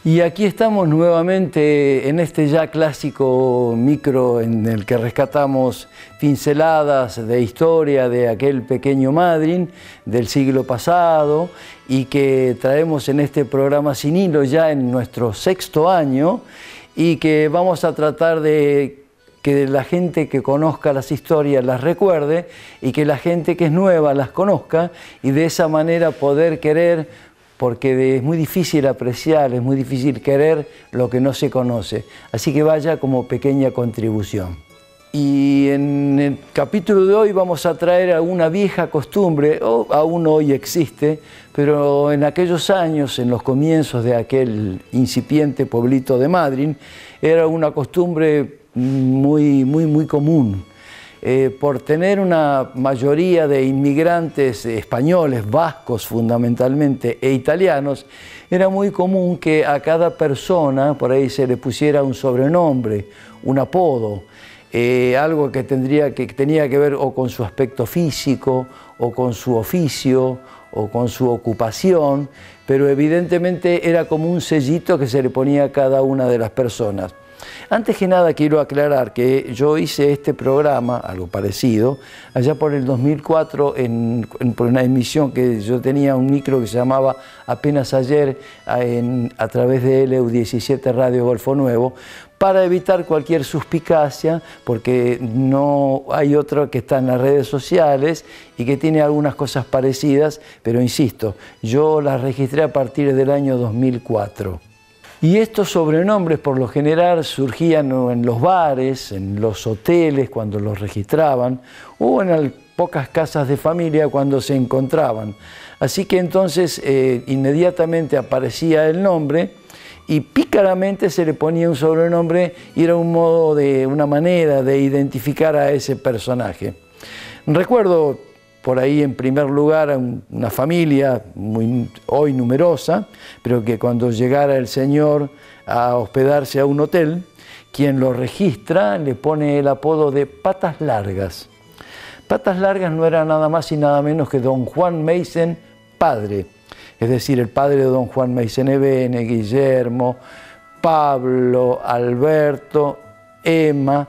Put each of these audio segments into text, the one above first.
Y aquí estamos nuevamente en este ya clásico micro en el que rescatamos pinceladas de historia de aquel pequeño Madryn del siglo pasado y que traemos en este programa Sin Hilo ya en nuestro 6º año y que vamos a tratar de que la gente que conozca las historias las recuerde y que la gente que es nueva las conozca y de esa manera poder querer, porque es muy difícil apreciar, es muy difícil querer lo que no se conoce. Así que vaya como pequeña contribución. Y en el capítulo de hoy vamos a traer a una vieja costumbre, o aún hoy existe, pero en aquellos años, en los comienzos de aquel incipiente pueblito de Madryn, era una costumbre muy común. Por tener una mayoría de inmigrantes españoles, vascos fundamentalmente, e italianos, era muy común que a cada persona por ahí se le pusiera un sobrenombre, un apodo, algo que tenía que ver o con su aspecto físico, o con su oficio, o con su ocupación, pero evidentemente era como un sellito que se le ponía a cada una de las personas. Antes que nada quiero aclarar que yo hice este programa, algo parecido, allá por el 2004 por una emisión que yo tenía un micro que se llamaba Apenas Ayer a través de LU17 Radio Golfo Nuevo, para evitar cualquier suspicacia, porque no hay otro que está en las redes sociales y que tiene algunas cosas parecidas, pero insisto, yo las registré a partir del año 2004. Y estos sobrenombres por lo general surgían en los bares, en los hoteles cuando los registraban o en pocas casas de familia cuando se encontraban. Así que entonces inmediatamente aparecía el nombre y pícaramente se le ponía un sobrenombre y era una manera de identificar a ese personaje. Recuerdo por ahí en primer lugar a una familia hoy numerosa, pero que cuando llegara el señor a hospedarse a un hotel, quien lo registra le pone el apodo de Patas Largas. Patas Largas no era nada más y nada menos que don Juan Meissen padre, es decir, el padre de don Juan Meissen Ebene, Guillermo, Pablo, Alberto, Emma.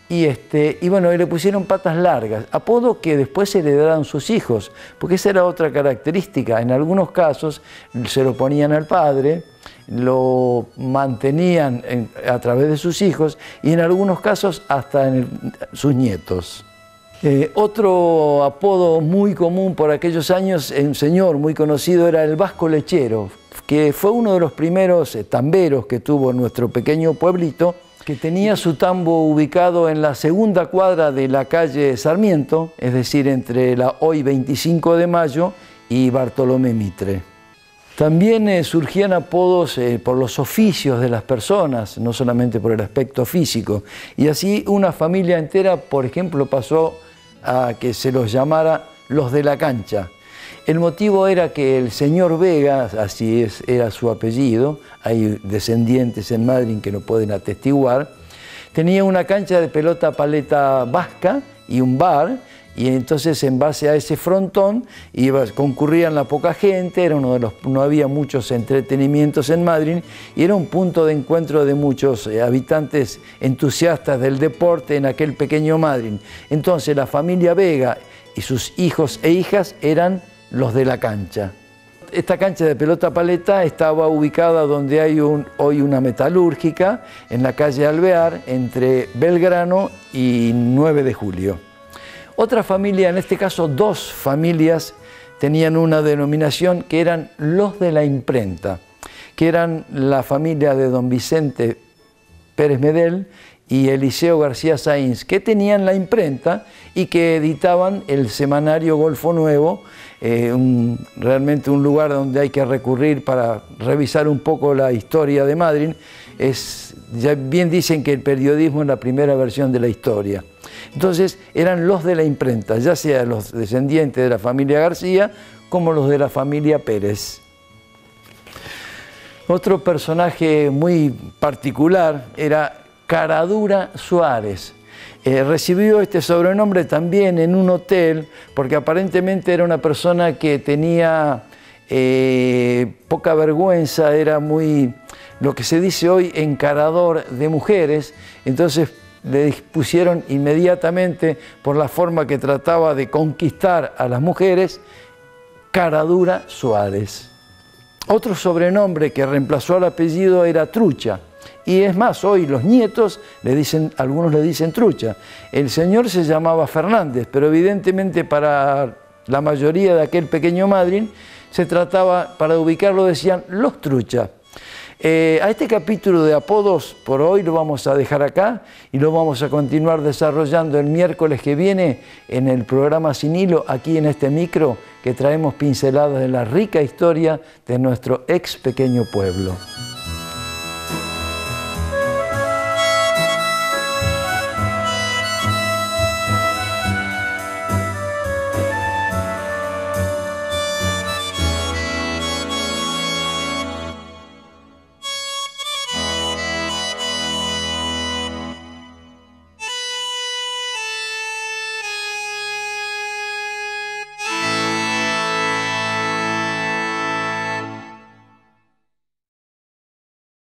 Y bueno, le pusieron Patas Largas, apodo que después se le daban sus hijos, porque esa era otra característica. En algunos casos se lo ponían al padre, lo mantenían a través de sus hijos y en algunos casos hasta sus nietos. Otro apodo muy común por aquellos años, un señor muy conocido, era el Vasco Lechero, que fue uno de los primeros tamberos que tuvo nuestro pequeño pueblito, que tenía su tambo ubicado en la segunda cuadra de la calle Sarmiento, es decir, entre la hoy 25 de mayo y Bartolomé Mitre. También surgían apodos por los oficios de las personas, no solamente por el aspecto físico. Y así una familia entera, por ejemplo, pasó a que se los llamara los de la cancha. El motivo era que el señor Vega, era su apellido, hay descendientes en Madryn que lo pueden atestiguar, tenía una cancha de pelota paleta vasca y un bar, y entonces en base a ese frontón concurrían la poca gente, no había muchos entretenimientos en Madryn y era un punto de encuentro de muchos habitantes entusiastas del deporte en aquel pequeño Madryn. Entonces la familia Vega y sus hijos e hijas eran los de la cancha. Esta cancha de pelota paleta estaba ubicada donde hay hoy una metalúrgica, en la calle Alvear, entre Belgrano y 9 de Julio. Otra familia, en este caso dos familias, tenían una denominación que eran los de la imprenta, que eran la familia de don Vicente Pérez Medel y Eliseo García Sáinz, que tenían la imprenta y que editaban el semanario Golfo Nuevo, realmente un lugar donde hay que recurrir para revisar un poco la historia de Madryn. Ya bien dicen que el periodismo es la primera versión de la historia. Entonces eran los de la imprenta, ya sea los descendientes de la familia García como los de la familia Pérez. Otro personaje muy particular era Caradura Suárez. Recibió este sobrenombre también en un hotel porque aparentemente era una persona que tenía poca vergüenza, era muy, lo que se dice hoy, encarador de mujeres. Entonces le pusieron inmediatamente, por la forma que trataba de conquistar a las mujeres, Caradura Suárez. Otro sobrenombre que reemplazó al apellido era Trucha. Y es más, hoy los nietos algunos le dicen Trucha. El señor se llamaba Fernández, pero evidentemente para la mayoría de aquel pequeño Madryn se trataba, para ubicarlo decían los Trucha. A este capítulo de apodos por hoy lo vamos a dejar acá y lo vamos a continuar desarrollando el miércoles que viene en el programa Sin Hilo, aquí en este micro que traemos pinceladas de la rica historia de nuestro ex pequeño pueblo.